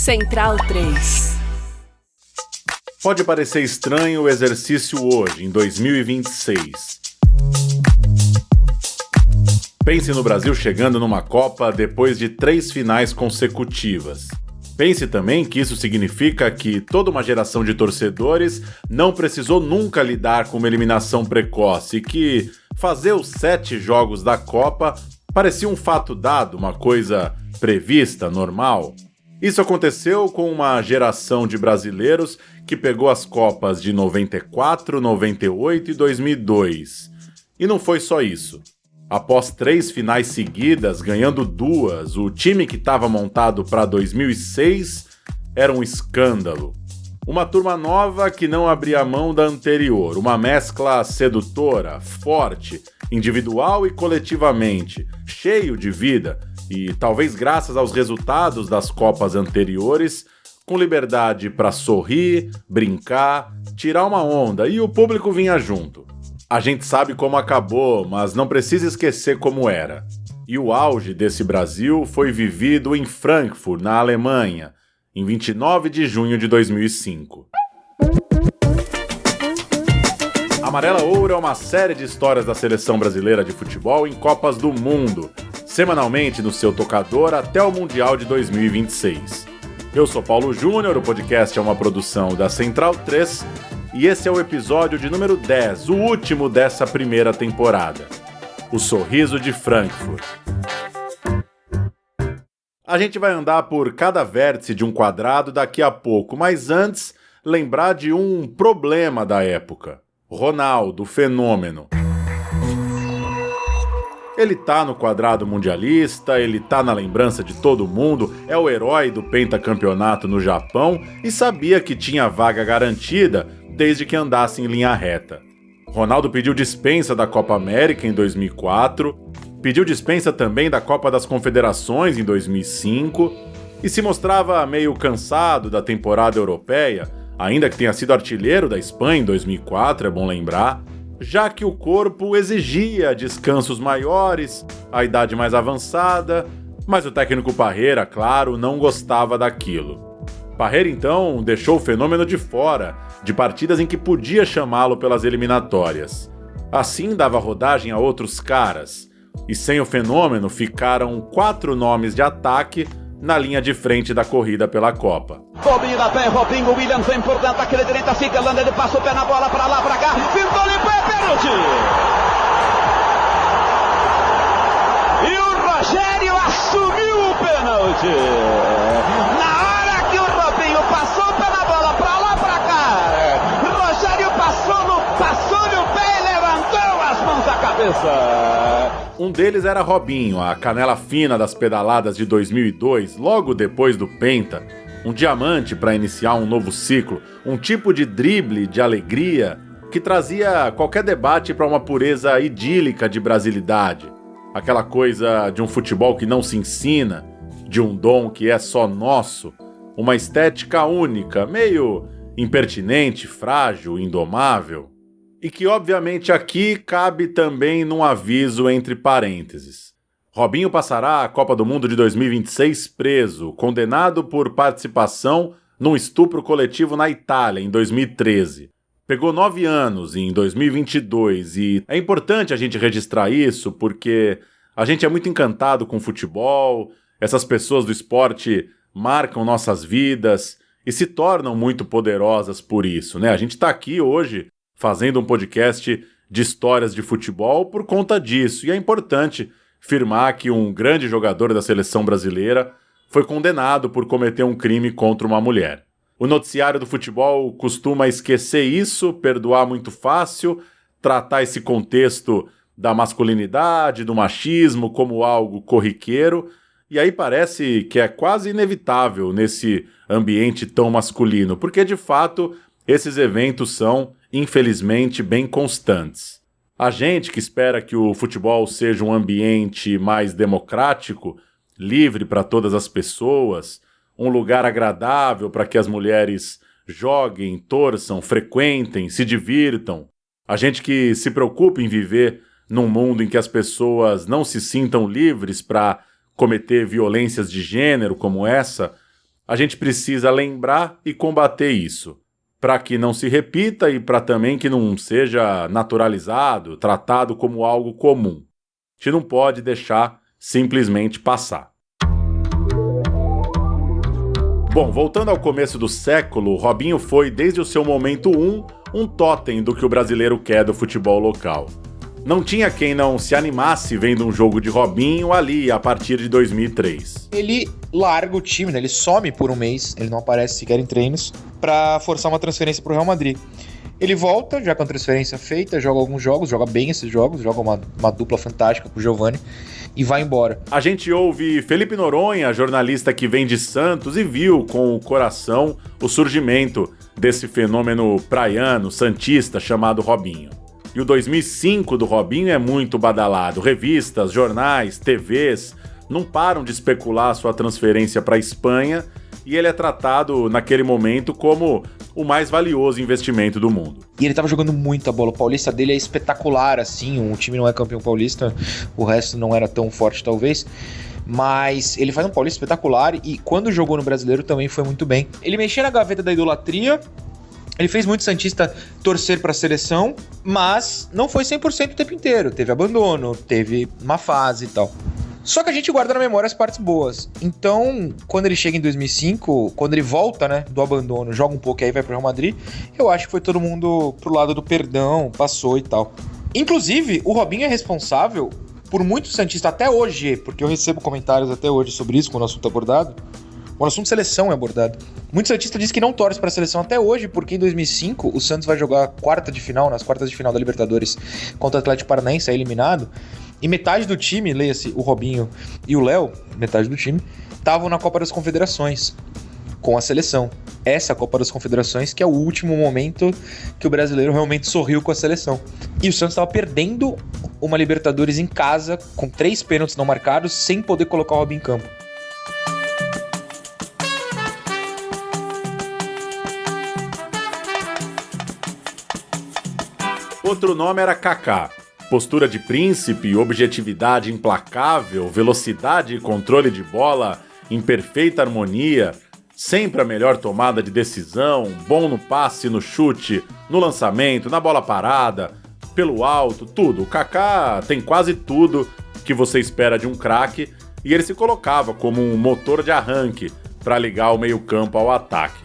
Central 3. Pode parecer estranho o exercício hoje, em 2026. Pense no Brasil chegando numa Copa depois de 3 finais consecutivas. Pense também que isso significa que toda uma geração de torcedores não precisou nunca lidar com uma eliminação precoce e que fazer os 7 jogos da Copa parecia um fato dado, uma coisa prevista, normal. Isso aconteceu com uma geração de brasileiros que pegou as Copas de 94, 98 e 2002. E não foi só isso. Após 3 finais seguidas, ganhando 2, o time que estava montado para 2006 era um escândalo. Uma turma nova que não abria mão da anterior, uma mescla sedutora, forte, individual e coletivamente, cheio de vida e, talvez graças aos resultados das Copas anteriores, com liberdade para sorrir, brincar, tirar uma onda e o público vinha junto. A gente sabe como acabou, mas não precisa esquecer como era. E o auge desse Brasil foi vivido em Frankfurt, na Alemanha, em 29 de junho de 2005. Amarela Ouro é uma série de histórias da seleção brasileira de futebol em Copas do Mundo, semanalmente no seu tocador até o Mundial de 2026. Eu sou Paulo Júnior, o podcast é uma produção da Central 3, e esse é o episódio de número 10, o último dessa primeira temporada. O Sorriso de Frankfurt. A gente vai andar por cada vértice de um quadrado daqui a pouco, mas antes, lembrar de um problema da época. Ronaldo, fenômeno. Ele tá no quadrado mundialista, ele tá na lembrança de todo mundo, é o herói do pentacampeonato no Japão e sabia que tinha vaga garantida desde que andasse em linha reta. Ronaldo pediu dispensa da Copa América em 2004, pediu dispensa também da Copa das Confederações em 2005 e se mostrava meio cansado da temporada europeia, ainda que tenha sido artilheiro da Espanha em 2004, é bom lembrar, já que o corpo exigia descansos maiores, a idade mais avançada, mas o técnico Parreira, claro, não gostava daquilo. Parreira, então, deixou o fenômeno de fora, de partidas em que podia chamá-lo pelas eliminatórias. Assim, dava rodagem a outros caras, e sem o fenômeno ficaram 4 nomes de ataque na linha de frente da corrida pela Copa. Robinho da pé, Robinho, William vem por dentro, aquele direita fica, Landa, ele passa o pé na bola, pra lá, pra cá, pintou, limpou, é pênalti! E o Rogério assumiu o pênalti! Na hora que o Robinho passou o pé na bola, pra lá, pra cá, o Rogério passou-lhe o pé e levantou as mãos da cabeça! Um deles era Robinho, a canela fina das pedaladas de 2002, logo depois do Penta, um diamante para iniciar um novo ciclo, um tipo de drible de alegria que trazia qualquer debate para uma pureza idílica de brasilidade, aquela coisa de um futebol que não se ensina, de um dom que é só nosso, uma estética única, meio impertinente, frágil, indomável. E que, obviamente, aqui cabe também num aviso entre parênteses. Robinho passará a Copa do Mundo de 2026 preso, condenado por participação num estupro coletivo na Itália, em 2013. Pegou 9 anos em 2022 e é importante a gente registrar isso porque a gente é muito encantado com futebol, essas pessoas do esporte marcam nossas vidas e se tornam muito poderosas por isso, né? A gente está aqui hoje fazendo um podcast de histórias de futebol por conta disso. E é importante afirmar que um grande jogador da seleção brasileira foi condenado por cometer um crime contra uma mulher. O noticiário do futebol costuma esquecer isso, perdoar muito fácil, tratar esse contexto da masculinidade, do machismo como algo corriqueiro, e aí parece que é quase inevitável nesse ambiente tão masculino, porque de fato esses eventos são, infelizmente, bem constantes. A gente que espera que o futebol seja um ambiente mais democrático, livre para todas as pessoas, um lugar agradável para que as mulheres joguem, torçam, frequentem, se divirtam. A gente que se preocupa em viver num mundo em que as pessoas não se sintam livres para cometer violências de gênero como essa, A gente precisa lembrar e combater isso, para que não se repita e para também que não seja naturalizado, tratado como algo comum. A gente não pode deixar simplesmente passar. Bom, voltando ao começo do século, Robinho foi, desde o seu momento 1, um totem do que o brasileiro quer do futebol local. Não tinha quem não se animasse vendo um jogo de Robinho ali a partir de 2003. Ele larga o time, né? Ele some por um mês, ele não aparece sequer em treinos, pra forçar uma transferência pro Real Madrid. Ele volta, já com a transferência feita, joga alguns jogos, joga bem esses jogos, joga uma dupla fantástica com o Giovani e vai embora. A gente ouve Felipe Noronha, jornalista que vem de Santos e viu com o coração o surgimento desse fenômeno praiano, santista, chamado Robinho. E o 2005 do Robinho é muito badalado. Revistas, jornais, TVs não param de especular sua transferência para a Espanha e ele é tratado naquele momento como o mais valioso investimento do mundo. E ele tava jogando muita bola. O paulista dele é espetacular, assim. O time não é campeão paulista, o resto não era tão forte, talvez. Mas ele faz um paulista espetacular e quando jogou no brasileiro também foi muito bem. Ele mexia na gaveta da idolatria. Ele fez muito santista torcer para a seleção, mas não foi 100% o tempo inteiro. Teve abandono, teve uma fase e tal. Só que a gente guarda na memória as partes boas. Então, quando ele chega em 2005, quando ele volta, né, do abandono, joga um pouco e aí vai pro Real Madrid, eu acho que foi todo mundo pro lado do perdão, passou e tal. Inclusive, o Robinho é responsável por muito santista até hoje, porque eu recebo comentários até hoje sobre isso quando o assunto é abordado. O assunto seleção é abordado. Muito santista diz que não torce para a seleção até hoje, porque em 2005 o Santos vai jogar nas quartas de final da Libertadores contra o Atlético Paranaense, é eliminado, e metade do time, leia-se o Robinho e o Léo, metade do time, estavam na Copa das Confederações com a seleção. Essa Copa das Confederações que é o último momento que o brasileiro realmente sorriu com a seleção. E o Santos estava perdendo uma Libertadores em casa, com 3 pênaltis não marcados, sem poder colocar o Robinho em campo. Outro nome era Kaká. Postura de príncipe, objetividade implacável, velocidade e controle de bola em perfeita harmonia, sempre a melhor tomada de decisão, bom no passe, no chute, no lançamento, na bola parada, pelo alto, tudo. O Kaká tem quase tudo que você espera de um craque e ele se colocava como um motor de arranque para ligar o meio-campo ao ataque.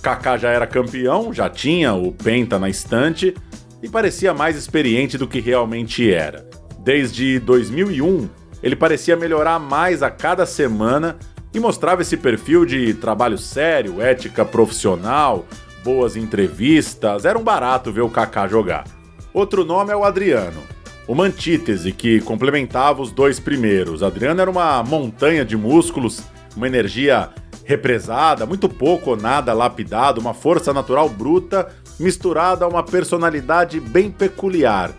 Kaká já era campeão, já tinha o Penta na estante e parecia mais experiente do que realmente era. Desde 2001, ele parecia melhorar mais a cada semana e mostrava esse perfil de trabalho sério, ética profissional, boas entrevistas. Era um barato ver o Kaká jogar. Outro nome é o Adriano, uma antítese que complementava os dois primeiros. Adriano era uma montanha de músculos, uma energia represada, muito pouco ou nada lapidado, uma força natural bruta misturada a uma personalidade bem peculiar.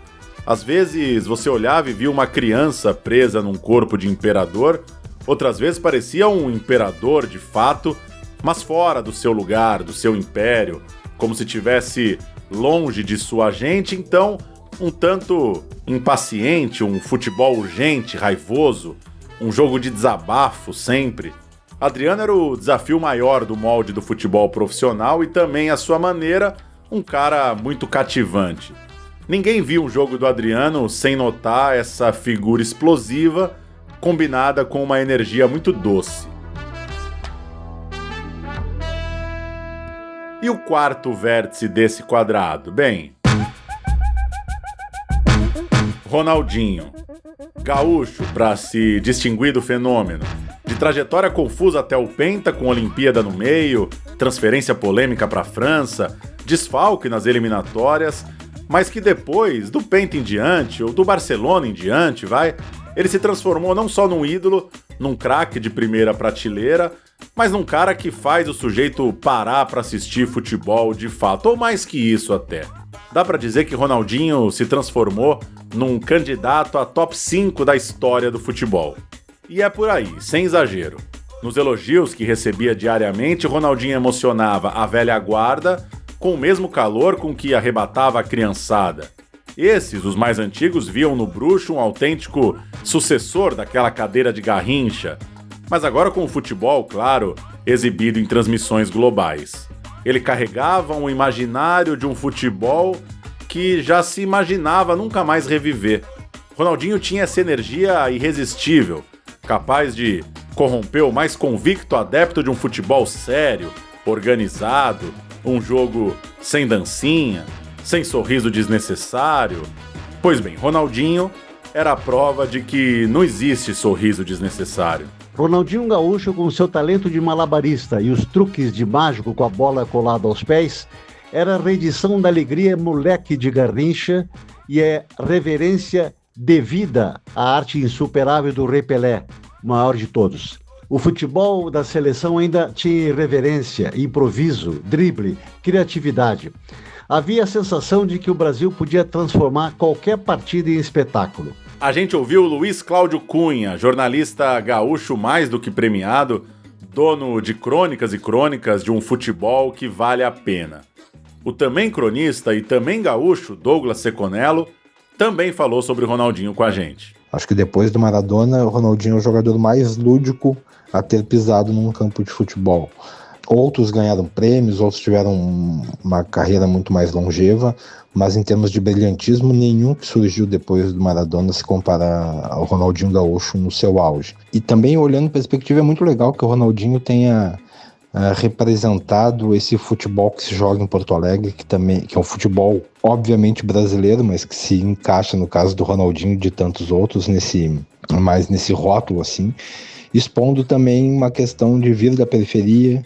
Às vezes você olhava e via uma criança presa num corpo de imperador, outras vezes parecia um imperador de fato, mas fora do seu lugar, do seu império, como se estivesse longe de sua gente, então um tanto impaciente, um futebol urgente, raivoso, um jogo de desabafo sempre. Adriano era o desafio maior do molde do futebol profissional e também, à sua maneira, um cara muito cativante. Ninguém viu um jogo do Adriano sem notar essa figura explosiva combinada com uma energia muito doce. E o quarto vértice desse quadrado? Bem, Ronaldinho. Gaúcho para se distinguir do fenômeno. De trajetória confusa até o Penta, com Olimpíada no meio, transferência polêmica para a França, desfalque nas eliminatórias, mas que depois, do Penta em diante, ou do Barcelona em diante, ele se transformou não só num ídolo, num craque de primeira prateleira, mas num cara que faz o sujeito parar para assistir futebol de fato, ou mais que isso até. Dá para dizer que Ronaldinho se transformou num candidato a top 5 da história do futebol. E é por aí, sem exagero. Nos elogios que recebia diariamente, Ronaldinho emocionava a velha guarda com o mesmo calor com que arrebatava a criançada. Esses, os mais antigos, viam no bruxo um autêntico sucessor daquela cadeira de Garrincha. Mas agora com o futebol, claro, exibido em transmissões globais. Ele carregava um imaginário de um futebol que já se imaginava nunca mais reviver. Ronaldinho tinha essa energia irresistível, capaz de corromper o mais convicto adepto de um futebol sério, organizado, um jogo sem dancinha, sem sorriso desnecessário. Pois bem, Ronaldinho era a prova de que não existe sorriso desnecessário. Ronaldinho Gaúcho, com seu talento de malabarista e os truques de mágico com a bola colada aos pés, era a reedição da alegria moleque de Garrincha e é reverência devida à arte insuperável do Rei Pelé, o maior de todos. O futebol da seleção ainda tinha irreverência, improviso, drible, criatividade. Havia a sensação de que o Brasil podia transformar qualquer partida em espetáculo. A gente ouviu Luiz Cláudio Cunha, jornalista gaúcho mais do que premiado, dono de crônicas e crônicas de um futebol que vale a pena. O também cronista e também gaúcho Douglas Seconello também falou sobre o Ronaldinho com a gente. Acho que depois do Maradona, o Ronaldinho é o jogador mais lúdico a ter pisado num campo de futebol. Outros ganharam prêmios, outros tiveram uma carreira muito mais longeva, mas em termos de brilhantismo, nenhum que surgiu depois do Maradona se compara ao Ronaldinho Gaúcho no seu auge. E também, olhando em perspectiva, é muito legal que o Ronaldinho tenha representado esse futebol que se joga em Porto Alegre, que é um futebol obviamente brasileiro, mas que se encaixa no caso do Ronaldinho e de tantos outros mais nesse rótulo assim, expondo também uma questão de vir da periferia,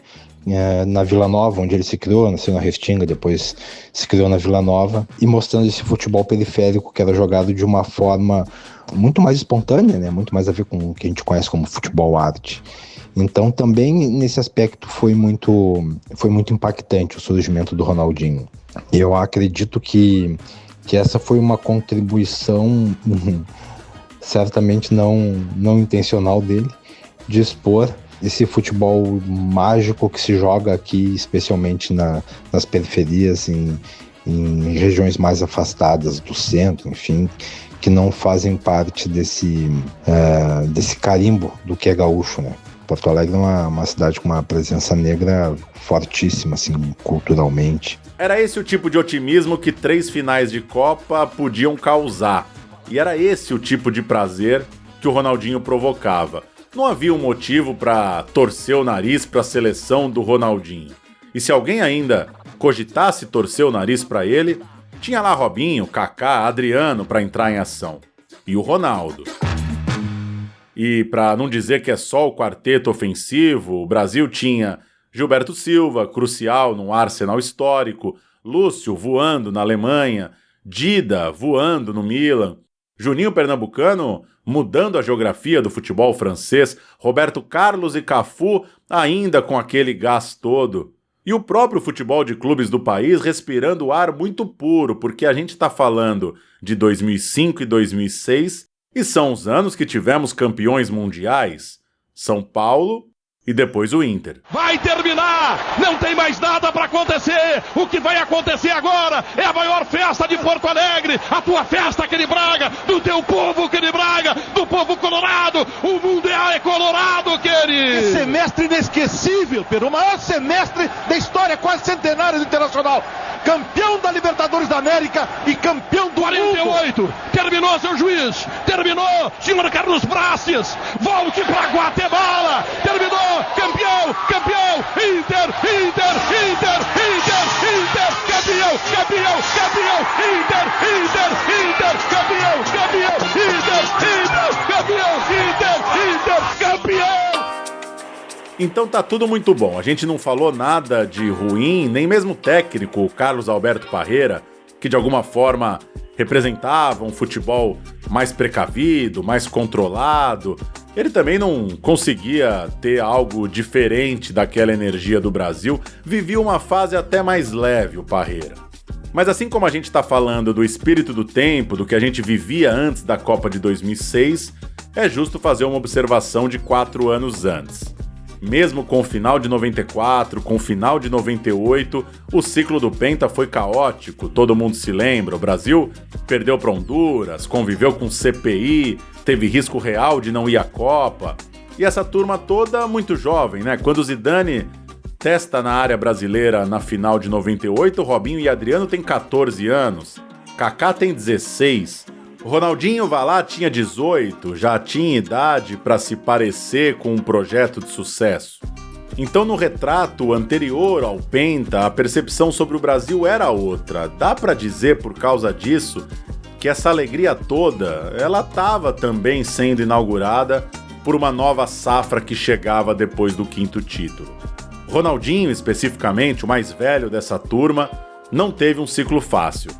na Vila Nova, onde ele se criou, nasceu na Restinga, depois se criou na Vila Nova, e mostrando esse futebol periférico que era jogado de uma forma muito mais espontânea, né? Muito mais a ver com o que a gente conhece como futebol arte. Então também nesse aspecto foi muito impactante o surgimento do Ronaldinho. Eu acredito que essa foi uma contribuição certamente não intencional dele, de expor esse futebol mágico que se joga aqui, especialmente nas periferias, em regiões mais afastadas do centro, enfim, que não fazem parte desse carimbo do que é gaúcho, né? Porto Alegre é uma cidade com uma presença negra fortíssima, assim, culturalmente. Era esse o tipo de otimismo que 3 finais de Copa podiam causar. E era esse o tipo de prazer que o Ronaldinho provocava. Não havia um motivo para torcer o nariz para a seleção do Ronaldinho. E se alguém ainda cogitasse torcer o nariz para ele, tinha lá Robinho, Kaká, Adriano para entrar em ação. E o Ronaldo. E para não dizer que é só o quarteto ofensivo, o Brasil tinha Gilberto Silva, crucial num Arsenal histórico, Lúcio voando na Alemanha, Dida voando no Milan, Juninho Pernambucano mudando a geografia do futebol francês, Roberto Carlos e Cafu ainda com aquele gás todo. E o próprio futebol de clubes do país respirando ar muito puro, porque a gente está falando de 2005 e 2006, e são os anos que tivemos campeões mundiais, São Paulo e depois o Inter. Vai terminar! Não tem mais nada para acontecer! O que vai acontecer agora é a maior festa de Porto Alegre! A tua festa, aquele Braga! Do teu povo, aquele Braga! Do povo colorado! O Mundial é colorado, querido! Que semestre inesquecível, Pedro! O maior semestre da história quase centenária do Internacional! Campeão da Libertadores da América e campeão do 48! mundo! Terminou, seu juiz! Terminou! Senhor Carlos Praces! Volte para Guatemala! Terminou! Campeão! Campeão! Inter! Inter! Inter! Inter! Inter! Campeão! Campeão! Campeão! Inter! Inter! Inter! Campeão! Campeão! Inter! Inter! Campeão! Inter! Inter! Campeão! Então tá tudo muito bom, a gente não falou nada de ruim, nem mesmo o técnico, o Carlos Alberto Parreira, que de alguma forma representava um futebol mais precavido, mais controlado. Ele também não conseguia ter algo diferente daquela energia do Brasil, vivia uma fase até mais leve, o Parreira. Mas assim como a gente está falando do espírito do tempo, do que a gente vivia antes da Copa de 2006, é justo fazer uma observação de 4 anos antes. Mesmo com o final de 94, com o final de 98, o ciclo do Penta foi caótico, todo mundo se lembra. O Brasil perdeu para Honduras, conviveu com CPI, teve risco real de não ir à Copa. E essa turma toda muito jovem, né? Quando o Zidane testa na área brasileira na final de 98, Robinho e Adriano têm 14 anos, Kaká tem 16, o Ronaldinho vai lá, tinha 18, já tinha idade para se parecer com um projeto de sucesso. Então, no retrato anterior ao Penta, a percepção sobre o Brasil era outra. Dá para dizer, por causa disso, que essa alegria toda, ela estava também sendo inaugurada por uma nova safra que chegava depois do 5º título. Ronaldinho, especificamente, o mais velho dessa turma, não teve um ciclo fácil.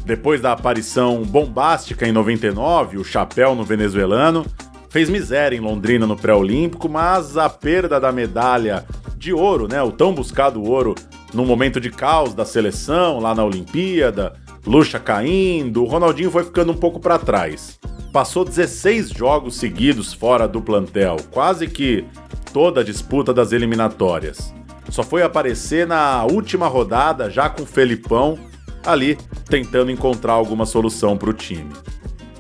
Depois da aparição bombástica em 99, o chapéu no venezuelano, fez miséria em Londrina no pré-olímpico, mas a perda da medalha de ouro, né, o tão buscado ouro, no momento de caos da seleção, lá na Olimpíada, Lucha caindo, o Ronaldinho foi ficando um pouco para trás. Passou 16 jogos seguidos fora do plantel, quase que toda a disputa das eliminatórias. Só foi aparecer na última rodada, já com o Felipão, ali tentando encontrar alguma solução para o time.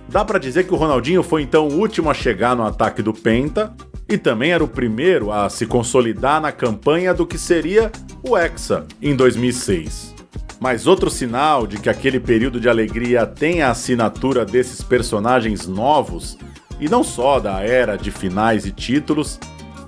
Dá para dizer que o Ronaldinho foi então o último a chegar no ataque do Penta e também era o primeiro a se consolidar na campanha do que seria o Hexa em 2006. Mas outro sinal de que aquele período de alegria tem a assinatura desses personagens novos, e não só da era de finais e títulos,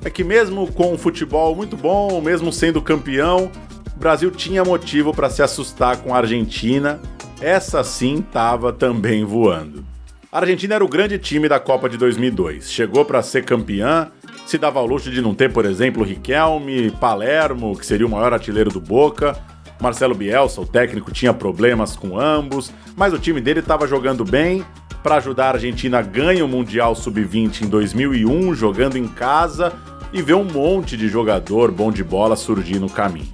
é que mesmo com um futebol muito bom, mesmo sendo campeão, o Brasil tinha motivo para se assustar com a Argentina. Essa sim estava também voando. A Argentina era o grande time da Copa de 2002. Chegou para ser campeã, se dava ao luxo de não ter, por exemplo, Riquelme, Palermo, que seria o maior artilheiro do Boca. Marcelo Bielsa, o técnico, tinha problemas com ambos, mas o time dele estava jogando bem. Para ajudar a Argentina, ganha o Mundial Sub-20 em 2001, jogando em casa, e vê um monte de jogador bom de bola surgir no caminho.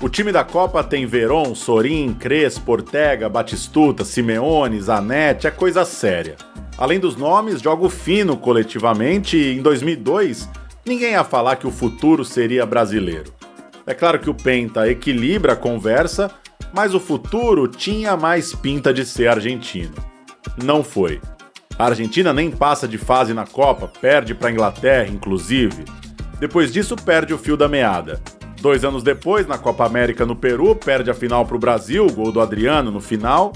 O time da Copa tem Verón, Sorin, Crespo, Ortega, Batistuta, Simeone, Zanetti, é coisa séria. Além dos nomes, jogo fino coletivamente e em 2002 ninguém ia falar que o futuro seria brasileiro. É claro que o Penta equilibra a conversa, mas o futuro tinha mais pinta de ser argentino. Não foi. A Argentina nem passa de fase na Copa, perde para a Inglaterra, inclusive. Depois disso, perde o fio da meada. 2 anos depois, na Copa América no Peru, perde a final para o Brasil, gol do Adriano no final.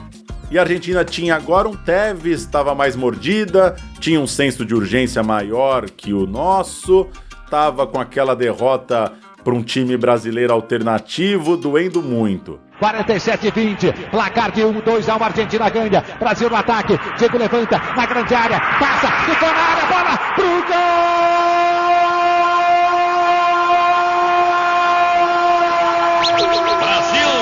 E a Argentina tinha agora um Tevez, estava mais mordida, tinha um senso de urgência maior que o nosso, estava com aquela derrota para um time brasileiro alternativo, doendo muito. 47-20, placar de 1-2, a Argentina ganha, Brasil no ataque, Diego levanta, na grande área, passa, ficou na área, bola pro gol! Brasil!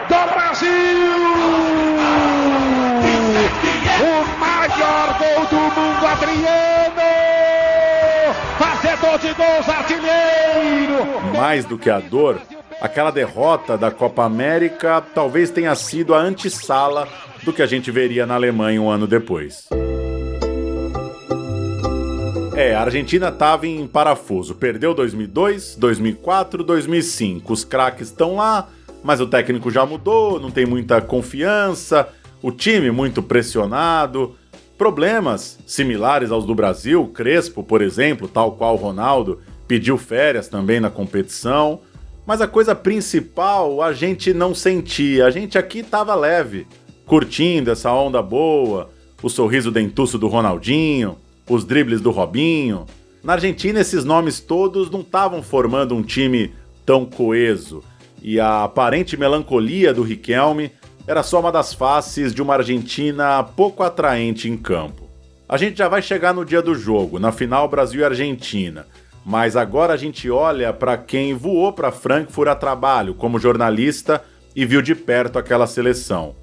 Do Brasil! O maior gol do mundo, Adriano! Fazedor de gols, artilheiro! Mais do que a dor, aquela derrota da Copa América talvez tenha sido a antessala do que a gente veria na Alemanha um ano depois. A Argentina estava em parafuso, perdeu 2002, 2004, 2005, os craques estão lá, mas o técnico já mudou, não tem muita confiança, o time muito pressionado, problemas similares aos do Brasil, Crespo, por exemplo, tal qual Ronaldo, pediu férias também na competição, mas a coisa principal a gente não sentia, a gente aqui estava leve, curtindo essa onda boa, o sorriso dentuço do Ronaldinho, os dribles do Robinho. Na Argentina, esses nomes todos não estavam formando um time tão coeso, e a aparente melancolia do Riquelme era só uma das faces de uma Argentina pouco atraente em campo. A gente já vai chegar no dia do jogo, na final Brasil e Argentina, mas agora a gente olha para quem voou para Frankfurt a trabalho como jornalista e viu de perto aquela seleção.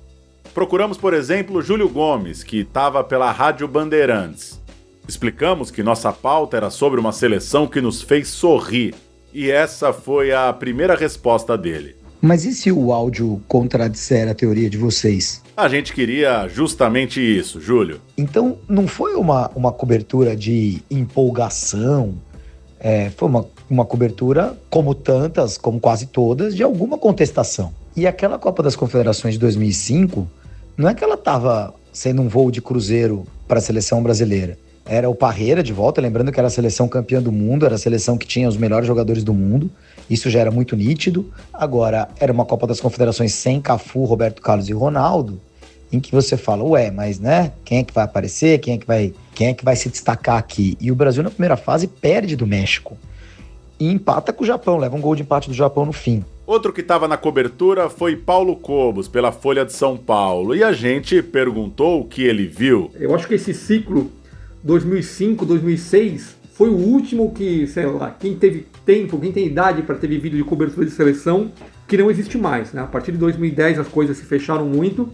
Procuramos, por exemplo, Júlio Gomes, que estava pela Rádio Bandeirantes. Explicamos que nossa pauta era sobre uma seleção que nos fez sorrir, e essa foi a primeira resposta dele. Mas e se o áudio contradisser a teoria de vocês? A gente queria justamente isso, Júlio. Então não foi uma cobertura de empolgação, foi uma cobertura, como tantas, como quase todas, de alguma contestação. E aquela Copa das Confederações de 2005, não é que ela estava sendo um voo de cruzeiro para a seleção brasileira. Era o Parreira de volta, lembrando que era a seleção campeã do mundo, era a seleção que tinha os melhores jogadores do mundo, isso já era muito nítido. Agora, era uma Copa das Confederações sem Cafu, Roberto Carlos e Ronaldo, em que você fala, mas né, quem é que vai aparecer, quem é que vai se destacar aqui? E o Brasil na primeira fase perde do México e empata com o Japão, leva um gol de empate do Japão no fim. Outro que estava na cobertura foi Paulo Cobos, pela Folha de São Paulo, e a gente perguntou o que ele viu. Eu acho que esse ciclo 2005, 2006 foi o último que, sei lá, quem teve tempo, quem tem idade para ter vivido de cobertura de seleção, que não existe mais, né? A partir de 2010 as coisas se fecharam muito.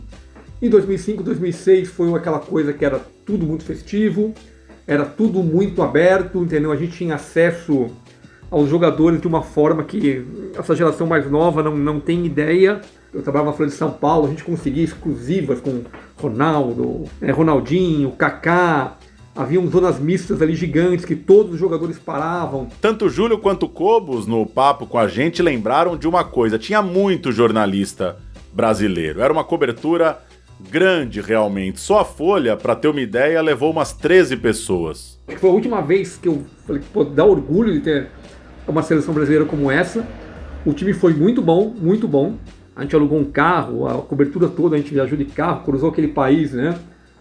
Em 2005, 2006 foi aquela coisa que era tudo muito festivo, era tudo muito aberto, entendeu? A gente tinha acesso aos jogadores de uma forma que essa geração mais nova não tem ideia. Eu trabalhava na Folha de São Paulo, a gente conseguia exclusivas com Ronaldo, Ronaldinho, Kaká. Haviam zonas mistas ali gigantes que todos os jogadores paravam. Tanto o Júlio quanto o Cobos, no papo com a gente, lembraram de uma coisa. Tinha muito jornalista brasileiro. Era uma cobertura grande, realmente. Só a Folha, para ter uma ideia, levou umas 13 pessoas. Acho que foi a última vez que eu falei, dá orgulho de ter uma seleção brasileira como essa. O time foi muito bom, muito bom. A gente alugou um carro, a cobertura toda, a gente viajou de carro, cruzou aquele país, né?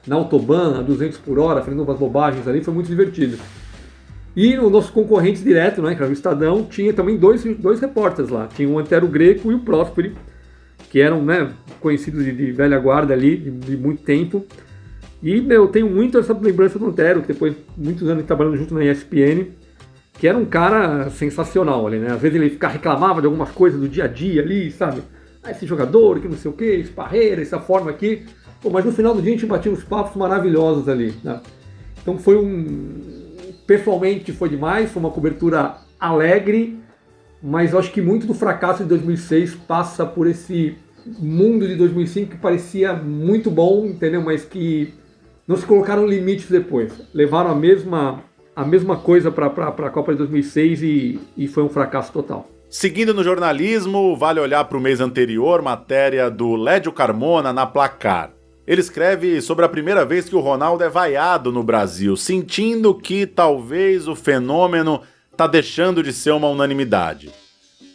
Na Autobahn, a 200 por hora, fazendo umas bobagens ali, foi muito divertido. E os nossos concorrentes direto, né, que era o Estadão, tinha também dois repórteres lá. Tinha o Antero Greco e o Prósperi, que eram, né, conhecidos de velha guarda ali, de muito tempo. E eu tenho muito essa lembrança do Antero, que depois, muitos anos trabalhando junto na ESPN, que era um cara sensacional ali, né? Às vezes ele reclamava de algumas coisas do dia a dia ali, sabe? Esse jogador, que não sei o que, esse Parreira, essa forma aqui. Mas no final do dia a gente batia uns papos maravilhosos ali, né? Então pessoalmente foi demais, foi uma cobertura alegre, mas eu acho que muito do fracasso de 2006 passa por esse mundo de 2005 que parecia muito bom, entendeu? Mas que não se colocaram limites depois. Levaram a mesma coisa para a Copa de 2006 e foi um fracasso total. Seguindo no jornalismo, vale olhar para o mês anterior, matéria do Lédio Carmona na Placar. Ele escreve sobre a primeira vez que o Ronaldo é vaiado no Brasil, sentindo que talvez o fenômeno está deixando de ser uma unanimidade.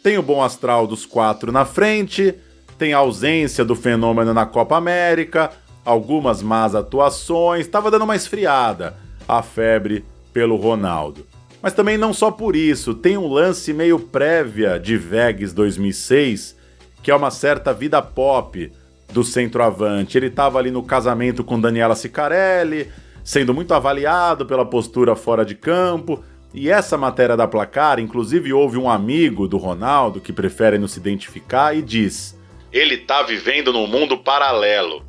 Tem o bom astral dos 4 na frente, tem a ausência do fenômeno na Copa América, algumas más atuações, estava dando uma esfriada a febre pelo Ronaldo. Mas também não só por isso, tem um lance meio prévia de Vegas 2006, que é uma certa vida pop do centroavante. Ele estava ali no casamento com Daniela Ciccarelli, sendo muito avaliado pela postura fora de campo, e essa matéria da Placar, inclusive houve um amigo do Ronaldo que prefere não se identificar e diz: ele tá vivendo num mundo paralelo.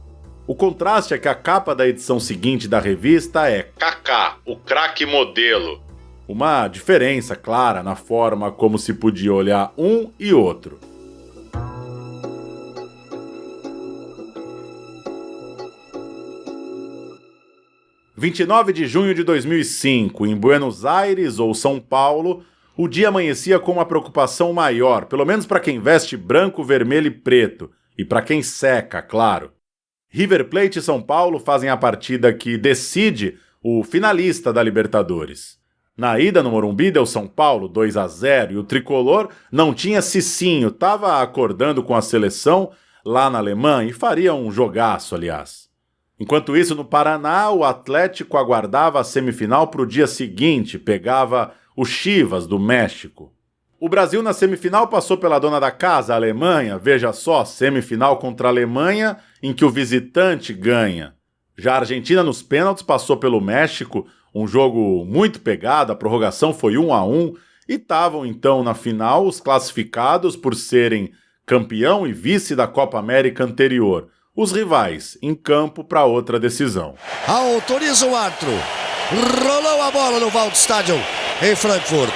O contraste é que a capa da edição seguinte da revista é Kaká, o craque modelo. Uma diferença clara na forma como se podia olhar um e outro. – 29 de junho de 2005, em Buenos Aires ou São Paulo, o dia amanhecia com uma preocupação maior, pelo menos para quem veste branco, vermelho e preto, e para quem seca, claro. River Plate e São Paulo fazem a partida que decide o finalista da Libertadores. Na ida no Morumbi deu São Paulo 2-0 e o tricolor não tinha Cicinho, estava acordando com a seleção lá na Alemanha e faria um jogaço, aliás. Enquanto isso, no Paraná, o Atlético aguardava a semifinal para o dia seguinte, pegava o Chivas do México. O Brasil na semifinal passou pela dona da casa, a Alemanha, veja só, semifinal contra a Alemanha, em que o visitante ganha. Já a Argentina nos pênaltis passou pelo México, um jogo muito pegado, a prorrogação foi 1-1, e estavam então na final os classificados por serem campeão e vice da Copa América anterior. Os rivais em campo para outra decisão. Autoriza o árbitro. Rolou a bola no Waldstadion, em Frankfurt.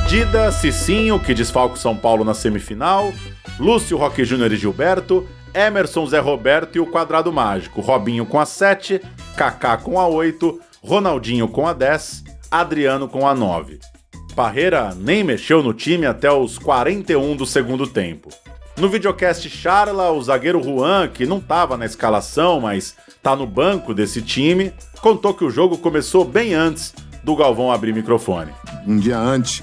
Dida, Cicinho, que desfalca o São Paulo na semifinal, Lúcio, Roque Júnior e Gilberto, Emerson, Zé Roberto e o quadrado mágico, Robinho com a 7, Kaká com a 8, Ronaldinho com a 10, Adriano com a 9. Parreira nem mexeu no time até os 41 do segundo tempo. No videocast Charla, o zagueiro Juan, que não estava na escalação, mas está no banco desse time, contou que o jogo começou bem antes do Galvão abrir microfone. Um dia antes,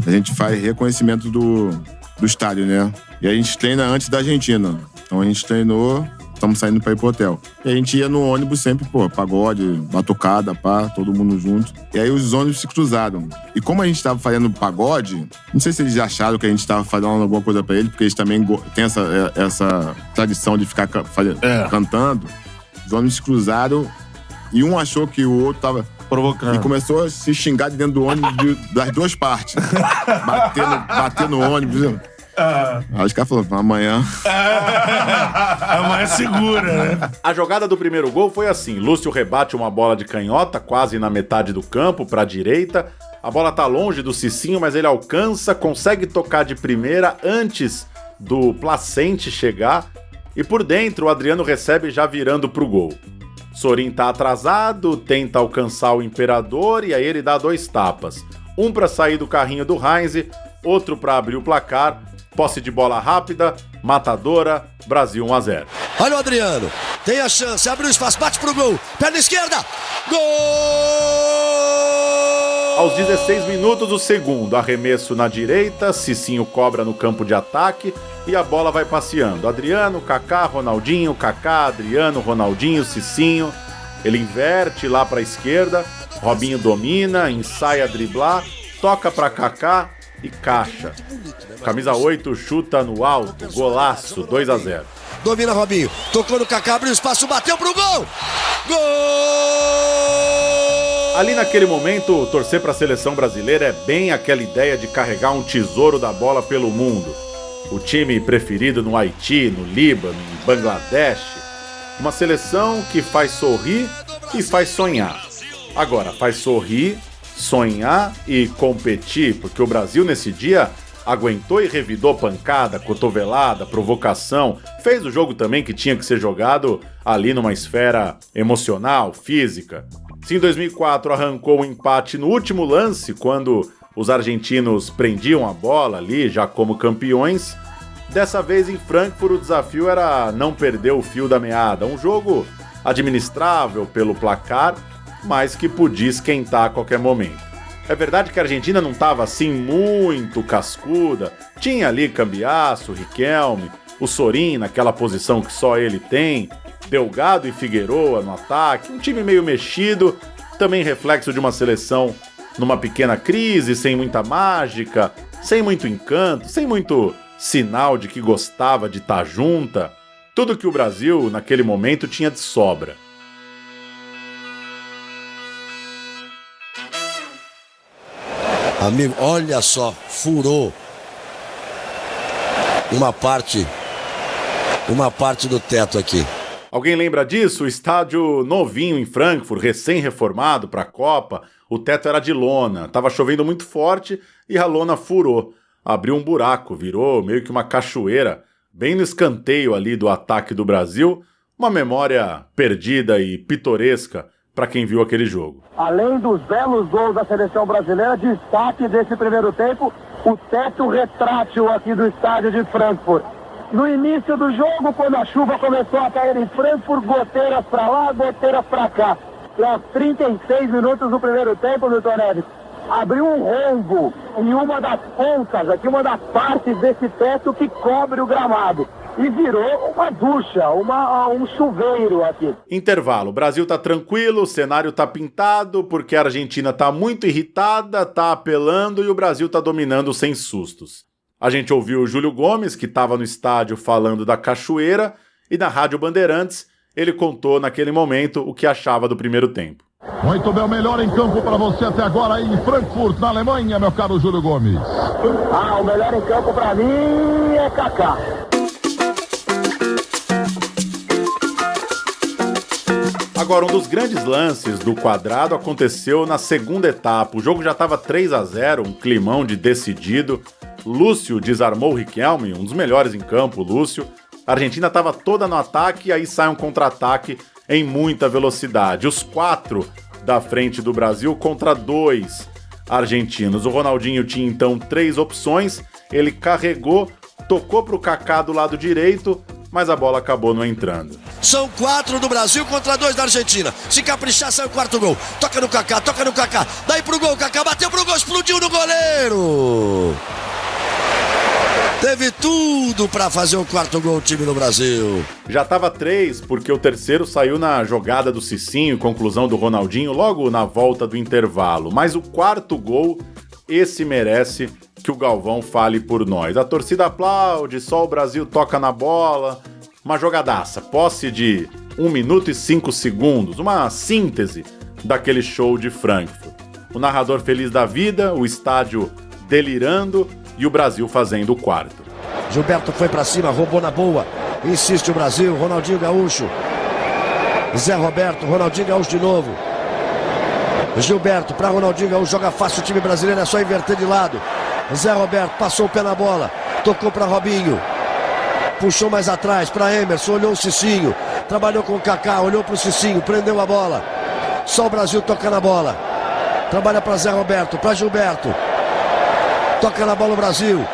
a gente faz reconhecimento do estádio, né? E a gente treina antes da Argentina. Então a gente treinou, estamos saindo para ir pro hotel. E a gente ia no ônibus sempre, pagode, batucada, todo mundo junto. E aí os ônibus se cruzaram. E como a gente estava fazendo pagode, não sei se eles acharam que a gente estava falando alguma coisa para eles, porque eles também têm essa tradição de ficar cantando. Os ônibus se cruzaram e um achou que o outro estava provocando. E começou a se xingar de dentro do ônibus das duas partes. bater no ônibus. Aí os caras falaram, amanhã... Amanhã segura, né? A jogada do primeiro gol foi assim. Lúcio rebate uma bola de canhota, quase na metade do campo, para a direita. A bola tá longe do Cicinho, mas ele alcança, consegue tocar de primeira antes do Placente chegar. E por dentro, o Adriano recebe já virando pro gol. Sorin tá atrasado, tenta alcançar o Imperador e aí ele dá 2 tapas. Um para sair do carrinho do Heinz, outro para abrir o placar. Posse de bola rápida, matadora, Brasil 1-0. Olha o Adriano, tem a chance, abre o espaço, bate pro gol, perna esquerda, gol! Aos 16 minutos do segundo, arremesso na direita, Cicinho cobra no campo de ataque e a bola vai passeando. Adriano, Kaká, Ronaldinho, Kaká, Adriano, Ronaldinho, Cicinho. Ele inverte lá para a esquerda, Robinho domina, ensaia driblar, toca para Kaká e caixa. Camisa 8 chuta no alto, golaço, 2-0. Domina Robinho, tocou no Kaká, abriu espaço, bateu pro gol! Gol! Ali naquele momento, torcer para a seleção brasileira é bem aquela ideia de carregar um tesouro da bola pelo mundo. O time preferido no Haiti, no Líbano, em Bangladesh. Uma seleção que faz sorrir e faz sonhar. Agora, faz sorrir, sonhar e competir, porque o Brasil nesse dia aguentou e revidou pancada, cotovelada, provocação, fez o jogo também que tinha que ser jogado ali numa esfera emocional, física. Se em 2004 arrancou um empate no último lance, quando os argentinos prendiam a bola ali, já como campeões, dessa vez em Frankfurt o desafio era não perder o fio da meada. Um jogo administrável pelo placar, mas que podia esquentar a qualquer momento. É verdade que a Argentina não estava assim muito cascuda, tinha ali Cambiasso, Riquelme, o Sorin naquela posição que só ele tem, Delgado e Figueroa no ataque, um time meio mexido, também reflexo de uma seleção numa pequena crise, sem muita mágica, sem muito encanto, sem muito sinal de que gostava de estar junta, tudo que o Brasil naquele momento tinha de sobra. Amigo, olha só, furou uma parte do teto aqui. Alguém lembra disso? O estádio novinho em Frankfurt, recém-reformado para a Copa, o teto era de lona, estava chovendo muito forte e a lona furou. Abriu um buraco, virou meio que uma cachoeira, bem no escanteio ali do ataque do Brasil, uma memória perdida e pitoresca para quem viu aquele jogo. Além dos belos gols da seleção brasileira, destaque desse primeiro tempo, o teto retrátil aqui do estádio de Frankfurt. No início do jogo, quando a chuva começou a cair em Frankfurt, goteiras para lá, goteiras para cá. E aos 36 minutos do primeiro tempo, Milton Neves, abriu um rombo em uma das pontas, aqui uma das partes desse teto que cobre o gramado. E virou uma ducha, um chuveiro aqui. Intervalo. O Brasil tá tranquilo, o cenário tá pintado, porque a Argentina tá muito irritada, tá apelando e o Brasil tá dominando sem sustos. A gente ouviu o Júlio Gomes, que estava no estádio falando da cachoeira, e na Rádio Bandeirantes ele contou naquele momento o que achava do primeiro tempo. Muito bem, o melhor em campo para você até agora aí em Frankfurt, na Alemanha, meu caro Júlio Gomes. O melhor em campo para mim é Kaká. Agora, um dos grandes lances do quadrado aconteceu na segunda etapa. O jogo já estava 3-0, um climão de decidido. Lúcio desarmou o Riquelme, um dos melhores em campo, Lúcio. A Argentina estava toda no ataque e aí sai um contra-ataque em muita velocidade. Os 4 da frente do Brasil contra 2 argentinos. O Ronaldinho tinha então 3 opções, ele carregou, tocou para o Kaká do lado direito, mas a bola acabou não entrando. São 4 do Brasil contra 2 da Argentina. Se caprichar, sai o 4º gol. Toca no Kaká. Daí pro gol, Kaká bateu pro gol, explodiu no goleiro. Teve tudo para fazer o 4º gol o time do Brasil. Já tava 3, porque o terceiro saiu na jogada do Cicinho, conclusão do Ronaldinho, logo na volta do intervalo. Mas o 4º gol, esse merece que o Galvão fale por nós. A torcida aplaude, só o Brasil toca na bola. Uma jogadaça, posse de 1 minuto e 5 segundos, uma síntese daquele show de Frankfurt. O narrador feliz da vida, o estádio delirando e o Brasil fazendo o 4º. Gilberto foi pra cima, roubou na boa. Insiste o Brasil, Ronaldinho Gaúcho. Zé Roberto, Ronaldinho Gaúcho de novo. Gilberto para Ronaldinho Gaúcho, joga fácil o time brasileiro, é só inverter de lado. Zé Roberto passou o pé na bola, tocou para Robinho. Puxou mais atrás para Emerson, olhou o Cicinho. Trabalhou com o Kaká, olhou para o Cicinho, prendeu a bola. Só o Brasil toca na bola. Trabalha para Zé Roberto, para Gilberto. Toca na bola o Brasil.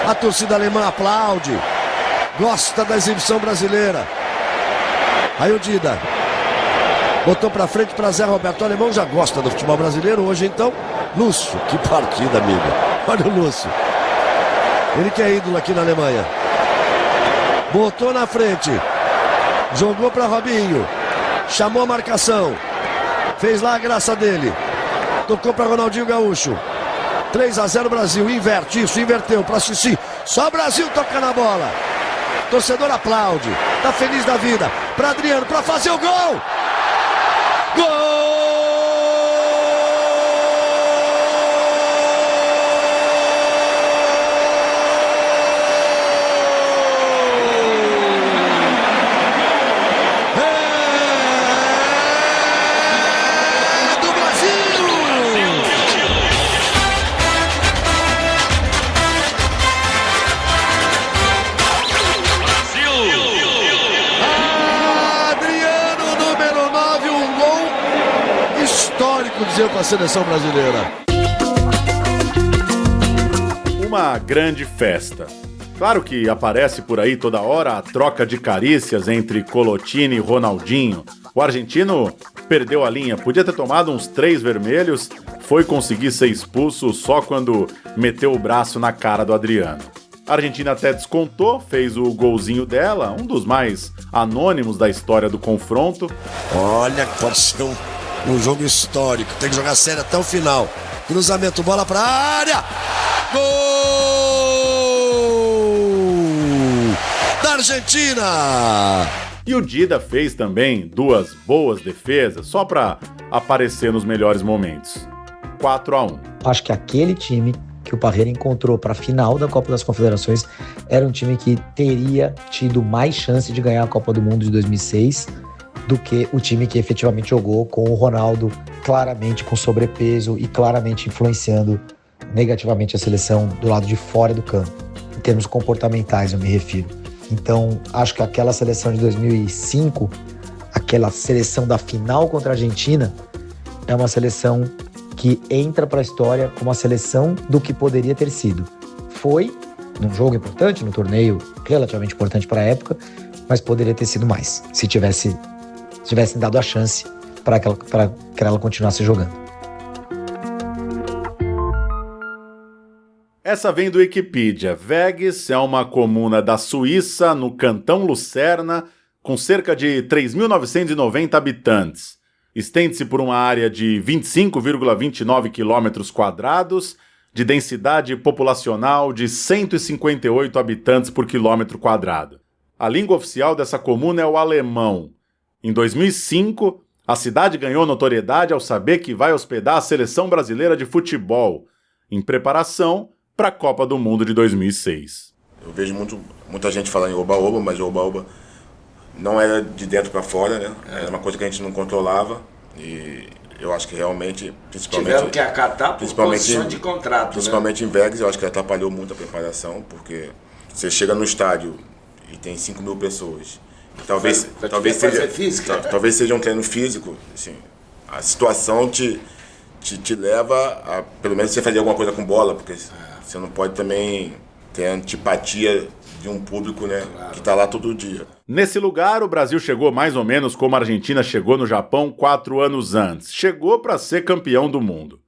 A torcida alemã aplaude. Gosta da exibição brasileira. Aí o Dida botou pra frente para Zé Roberto. O alemão já gosta do futebol brasileiro. Hoje então, Lúcio. Que partida, amigo. Olha o Lúcio. Ele que é ídolo aqui na Alemanha. Botou na frente. Jogou para Robinho. Chamou a marcação. Fez lá a graça dele. Tocou para Ronaldinho Gaúcho. 3-0 Brasil, inverte isso, inverteu para Cici. Só o Brasil toca na bola. Torcedor aplaude, tá feliz da vida. Para Adriano, para fazer o gol. Gol! Dizer para a seleção brasileira. Uma grande festa. Claro que aparece por aí toda hora a troca de carícias entre Colottini e Ronaldinho. O argentino perdeu a linha, podia ter tomado uns 3 vermelhos, foi conseguir ser expulso só quando meteu o braço na cara do Adriano. A Argentina até descontou, fez o golzinho dela, um dos mais anônimos da história do confronto. Olha, pode ser um jogo histórico, tem que jogar sério até o final. Cruzamento, bola pra área. Gol da Argentina! E o Dida fez também 2 boas defesas, só pra aparecer nos melhores momentos. 4-1. Acho que aquele time que o Parreira encontrou para a final da Copa das Confederações era um time que teria tido mais chance de ganhar a Copa do Mundo de 2006 do que o time que efetivamente jogou com o Ronaldo claramente com sobrepeso e claramente influenciando negativamente a seleção do lado de fora do campo. Em termos comportamentais, eu me refiro. Então, acho que aquela seleção de 2005, aquela seleção da final contra a Argentina, é uma seleção que entra para a história como a seleção do que poderia ter sido. Foi num jogo importante, num torneio relativamente importante para a época, mas poderia ter sido mais, se tivessem dado a chance para que ela continuasse jogando. Essa vem do Wikipedia. Weggis é uma comuna da Suíça, no cantão Lucerna, com cerca de 3.990 habitantes. Estende-se por uma área de 25,29 km², de densidade populacional de 158 habitantes por quilômetro quadrado. A língua oficial dessa comuna é o alemão. Em 2005, a cidade ganhou notoriedade ao saber que vai hospedar a seleção brasileira de futebol, em preparação para a Copa do Mundo de 2006. Eu vejo muita gente falando em oba-oba, mas o oba-oba não era de dentro para fora, né? Era uma coisa que a gente não controlava e eu acho que realmente, principalmente... Tiveram que acatar por condição de contrato, principalmente em Vegas, eu acho que atrapalhou muito a preparação, porque você chega no estádio e tem 5.000 pessoas. Talvez seja um treino físico, assim, a situação te te leva a, pelo menos, você fazer alguma coisa com bola, porque você não pode também ter antipatia de um público, né, que tá lá todo dia. Nesse lugar, o Brasil chegou mais ou menos como a Argentina chegou no Japão 4 anos antes. Chegou para ser campeão do mundo.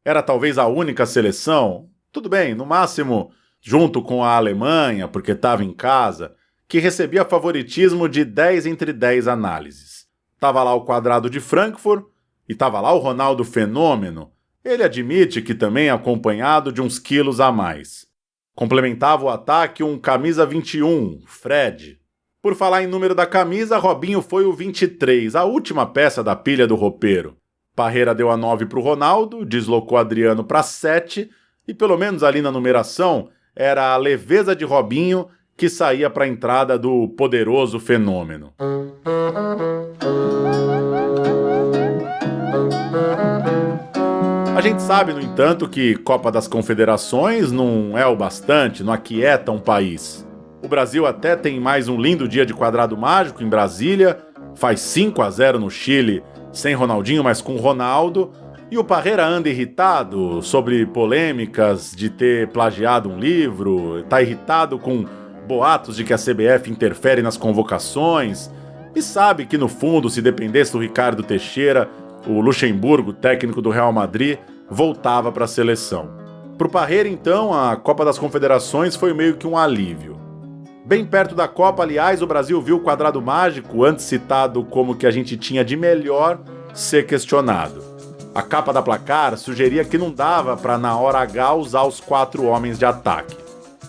Era talvez a única seleção, tudo bem, no máximo junto com a Alemanha, porque estava em casa, que recebia favoritismo de 10 entre 10 análises. Tava lá o Quadrado de Frankfurt e tava lá o Ronaldo Fenômeno. Ele admite que também acompanhado de uns quilos a mais. Complementava o ataque um camisa 21, Fred. Por falar em número da camisa, Robinho foi o 23, a última peça da pilha do roupeiro. Parreira deu a 9 para o Ronaldo, deslocou Adriano para 7 e pelo menos ali na numeração era a leveza de Robinho que saía para a entrada do poderoso Fenômeno. A gente sabe, no entanto, que Copa das Confederações não é o bastante, não aquieta um país. O Brasil até tem mais um lindo dia de quadrado mágico em Brasília, faz 5-0 no Chile, sem Ronaldinho, mas com Ronaldo, e o Parreira anda irritado sobre polêmicas de ter plagiado um livro, tá irritado com boatos de que a CBF interfere nas convocações, e sabe que no fundo, se dependesse do Ricardo Teixeira, o Luxemburgo, técnico do Real Madrid, voltava para a seleção. Para o Parreira, então, a Copa das Confederações foi meio que um alívio. Bem perto da Copa, aliás, o Brasil viu o quadrado mágico, antes citado como que a gente tinha de melhor, ser questionado. A capa da placar sugeria que não dava para, na hora H, usar os 4 homens de ataque.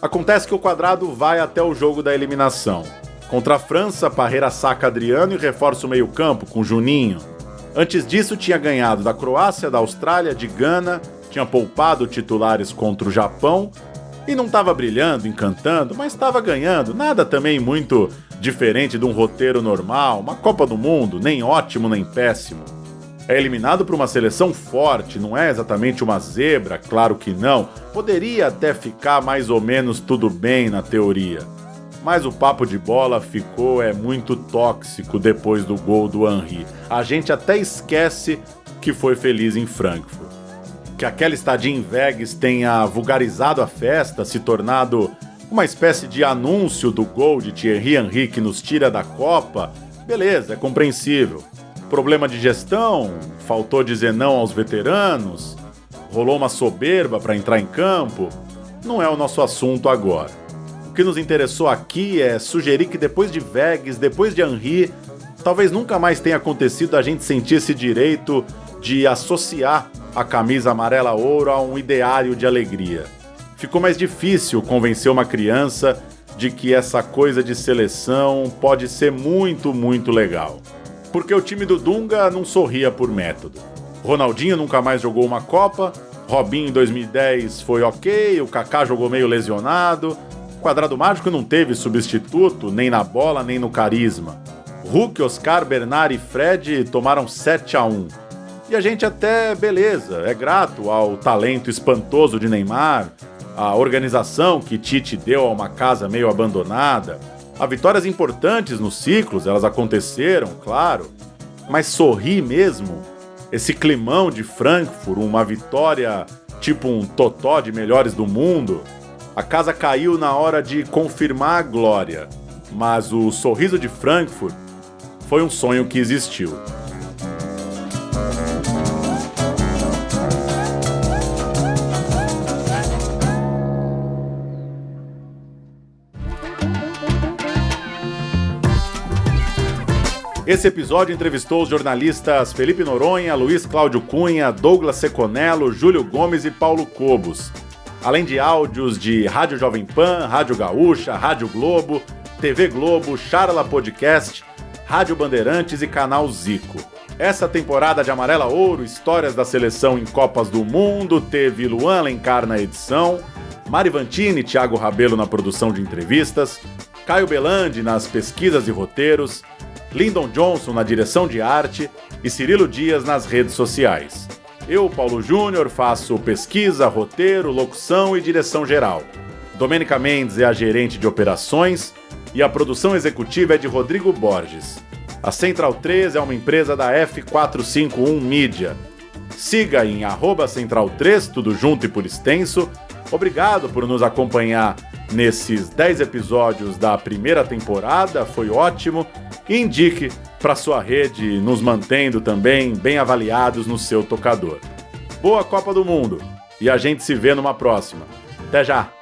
Acontece que o quadrado vai até o jogo da eliminação. Contra a França, Parreira saca Adriano e reforça o meio-campo com Juninho. Antes disso, tinha ganhado da Croácia, da Austrália, de Gana, tinha poupado titulares contra o Japão e não estava brilhando, encantando, mas estava ganhando. Nada também muito diferente de um roteiro normal, uma Copa do Mundo, nem ótimo nem péssimo. É eliminado por uma seleção forte, não é exatamente uma zebra, claro que não. Poderia até ficar mais ou menos tudo bem na teoria. Mas o papo de bola ficou muito tóxico depois do gol do Henry. A gente até esquece que foi feliz em Frankfurt. Que aquela estadia em Vegas tenha vulgarizado a festa, se tornado uma espécie de anúncio do gol de Thierry Henry que nos tira da Copa, beleza, é compreensível. Problema de gestão, faltou dizer não aos veteranos, rolou uma soberba para entrar em campo, não é o nosso assunto agora. O que nos interessou aqui é sugerir que depois de Vegas, depois de Henry, talvez nunca mais tenha acontecido a gente sentir esse direito de associar a camisa amarela-ouro a um ideário de alegria. Ficou mais difícil convencer uma criança de que essa coisa de seleção pode ser muito, muito legal. Porque o time do Dunga não sorria por método. Ronaldinho nunca mais jogou uma Copa, Robinho em 2010 foi ok, o Kaká jogou meio lesionado, Quadrado Mágico não teve substituto, nem na bola, nem no carisma. Hulk, Oscar, Bernard e Fred tomaram 7-1. E a gente até, beleza, é grato ao talento espantoso de Neymar, a organização que Tite deu a uma casa meio abandonada, a vitórias importantes nos ciclos, elas aconteceram, claro, mas sorrir mesmo, esse climão de Frankfurt, uma vitória tipo um totó de melhores do mundo, a casa caiu na hora de confirmar a glória, mas o sorriso de Frankfurt foi um sonho que existiu. Esse episódio entrevistou os jornalistas Felipe Noronha, Luiz Cláudio Cunha, Douglas Seconello, Júlio Gomes e Paulo Cobos. Além de áudios de Rádio Jovem Pan, Rádio Gaúcha, Rádio Globo, TV Globo, Charla Podcast, Rádio Bandeirantes e Canal Zico. Essa temporada de Amarela Ouro, histórias da seleção em Copas do Mundo, teve Luan Alencar na edição, Mari Vantini e Thiago Rabelo na produção de entrevistas, Caio Belandi nas pesquisas e roteiros, Lyndon Johnson na direção de arte e Cirilo Dias nas redes sociais. Eu, Paulo Júnior, faço pesquisa, roteiro, locução e direção geral. Domênica Mendes é a gerente de operações e a produção executiva é de Rodrigo Borges. A Central 3 é uma empresa da F451 Media. Siga em @central3, tudo junto e por extenso. Obrigado por nos acompanhar nesses 10 episódios da primeira temporada, foi ótimo. E indique para sua rede, nos mantendo também bem avaliados no seu tocador. Boa Copa do Mundo e a gente se vê numa próxima. Até já!